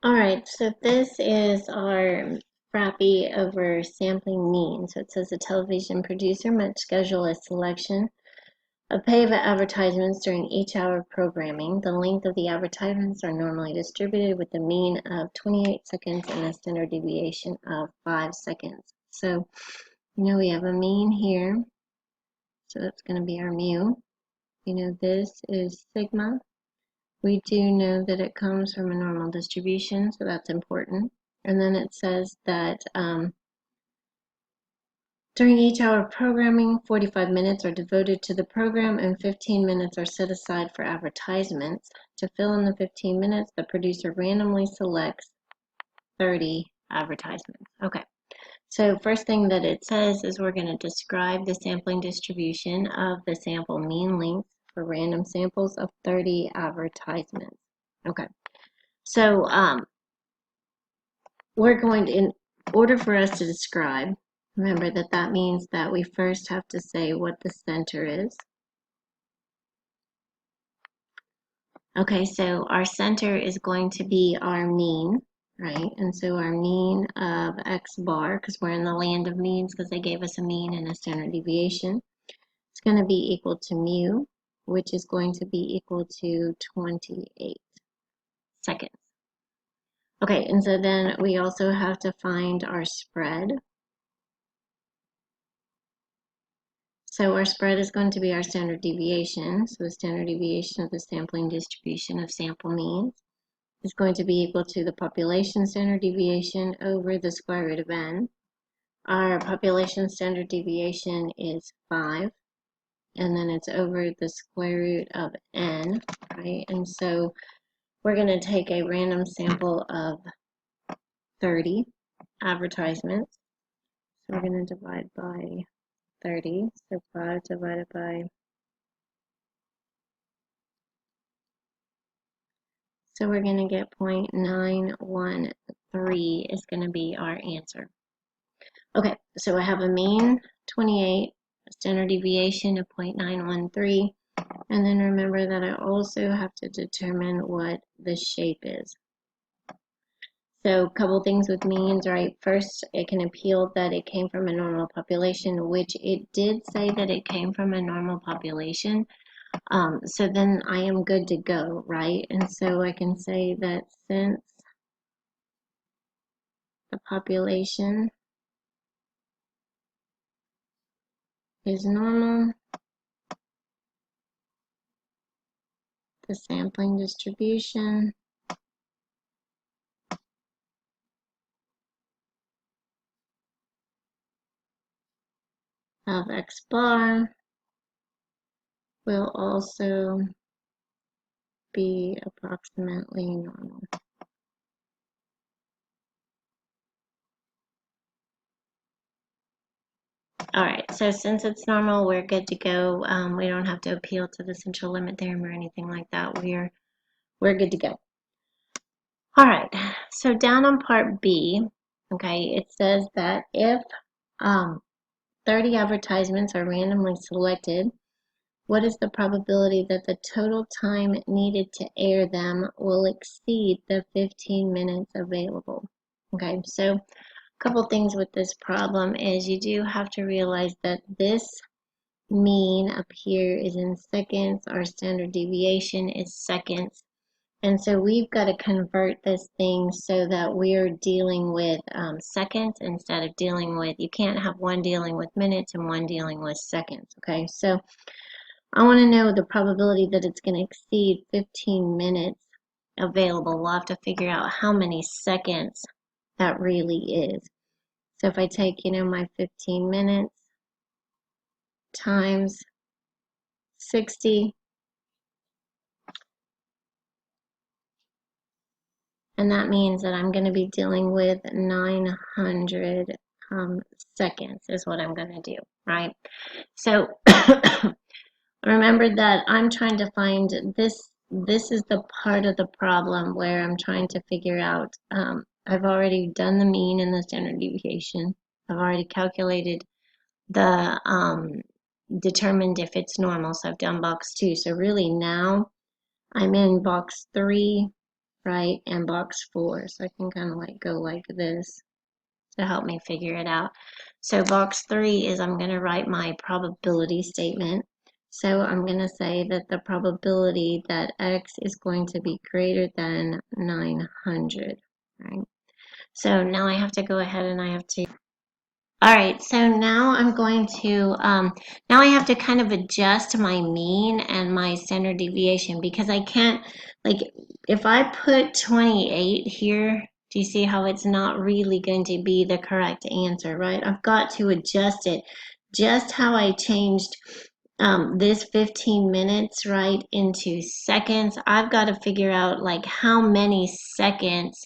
All right, so this is our FRAPPY over sampling mean. So it says a television producer might schedule a selection of paid advertisements during each hour of programming. The length of the advertisements are normally distributed with a mean of 28 seconds and a standard deviation of 5 seconds. So, we have a mean here, so that's going to be our mu. This is sigma. We do know that it comes from a normal distribution, so that's important. And then it says that during each hour of programming, 45 minutes are devoted to the program and 15 minutes are set aside for advertisements. To fill in the 15 minutes, the producer randomly selects 30 advertisements. Okay, so first thing that it says is we're going to describe the sampling distribution of the sample mean length for random samples of 30 advertisements. Okay. So we're going to, in order for us to describe, remember that means that we first have to say what the center is. Okay, so our center is going to be our mean, right? And so our mean of x bar, because we're in the land of means because they gave us a mean and a standard deviation, it's going to be equal to mu, which is going to be equal to 28 seconds. Okay, and so then we also have to find our spread. So our spread is going to be our standard deviation. So the standard deviation of the sampling distribution of sample means is going to be equal to the population standard deviation over the square root of n. Our population standard deviation is 5, and then it's over the square root of n, right? And so we're going to take a random sample of 30 advertisements. So we're going to divide by 30, so 5 divided by, so we're going to get 0.913 is going to be our answer. Okay, so I have a mean 28, a standard deviation of 0.913, and then remember that I also have to determine what the shape is. So a couple things with means, right? First, it can appeal that it came from a normal population, which it did say that it came from a normal population. So then I am good to go, right? And so I can say that since the population is normal, the sampling distribution of x bar will also be approximately normal. All right, so since it's normal, we're good to go. We don't have to appeal to the central limit theorem or anything like that. We're good to go. All right, so down on part B, okay, it says that if 30 advertisements are randomly selected, what is the probability that the total time needed to air them will exceed the 15 minutes available? Okay, so a couple things with this problem is you do have to realize that this mean up here is in seconds, our standard deviation is seconds, and so we've got to convert this thing so that we're dealing with seconds instead of dealing with, you can't have one dealing with minutes and one dealing with seconds, okay? So I want to know the probability that it's going to exceed 15 minutes available. We'll have to figure out how many seconds that really is. So if I take, my 15 minutes times 60, and that means that I'm going to be dealing with 900 seconds is what I'm going to do, right? So remember that I'm trying to find this. This is the part of the problem where I'm trying to figure out, I've already done the mean and the standard deviation. I've already calculated the, determined if it's normal, so I've done box 2. So really now I'm in box 3, right, and box 4. So I can kind of like go like this to help me figure it out. So box 3 is I'm going to write my probability statement. So I'm going to say that the probability that x is going to be greater than 900, right? So now I have to go ahead and I have to. All right, so now I'm going to, now I have to kind of adjust my mean and my standard deviation because I can't, like, if I put 28 here, do you see how it's not really going to be the correct answer, right? I've got to adjust it. Just how I changed this 15 minutes, right, into seconds, I've got to figure out, like, how many seconds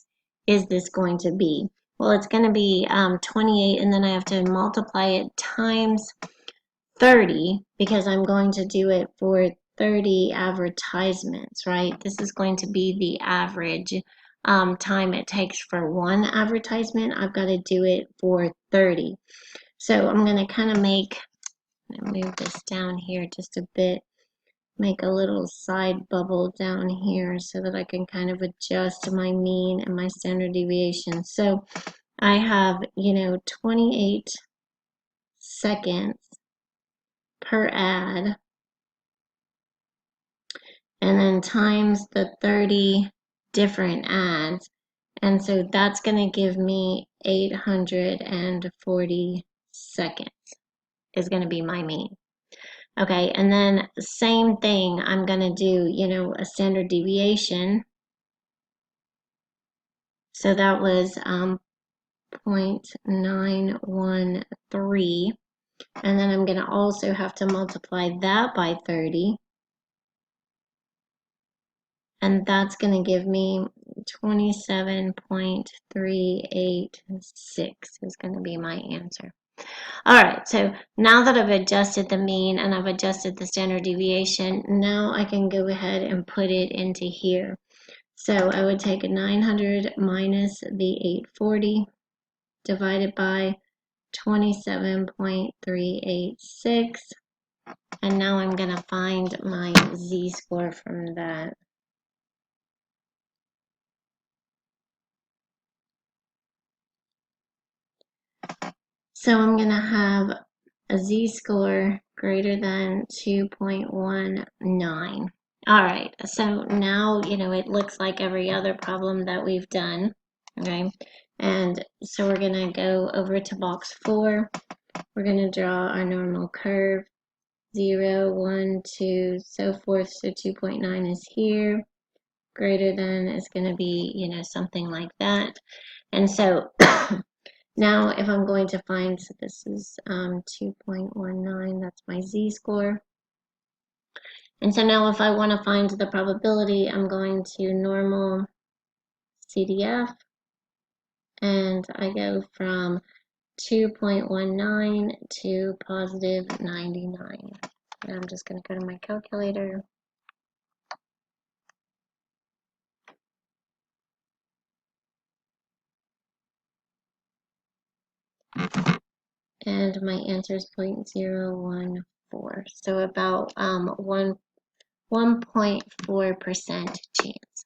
is this going to be? Well, it's going to be 28, and then I have to multiply it times 30 because I'm going to do it for 30 advertisements, right? This is going to be the average time it takes for one advertisement. I've got to do it for 30. So I'm going to kind of move this down here just a bit, make a little side bubble down here so that I can kind of adjust my mean and my standard deviation. So I have, 28 seconds per ad, and then times the 30 different ads. And so that's going to give me 840 seconds is going to be my mean. Okay, and then same thing, I'm going to do, a standard deviation. So that was 0.913. And then I'm going to also have to multiply that by 30. And that's going to give me 27.386 is going to be my answer. All right, so now that I've adjusted the mean and I've adjusted the standard deviation, now I can go ahead and put it into here. So I would take 900 minus the 840 divided by 27.386. And now I'm going to find my z-score from that. So I'm going to have a z-score greater than 2.19. All right, so now, it looks like every other problem that we've done, okay? And so we're going to go over to box 4. We're going to draw our normal curve, 0, 1, 2, so forth. So 2.9 is here. Greater than is going to be, something like that. And so now if I'm going to find, so this is 2.19, that's my z-score. And so now if I want to find the probability, I'm going to normal CDF, and I go from 2.19 to positive 99. And I'm just going to go to my calculator. And my answer is 0.014. So about 1.4% chance.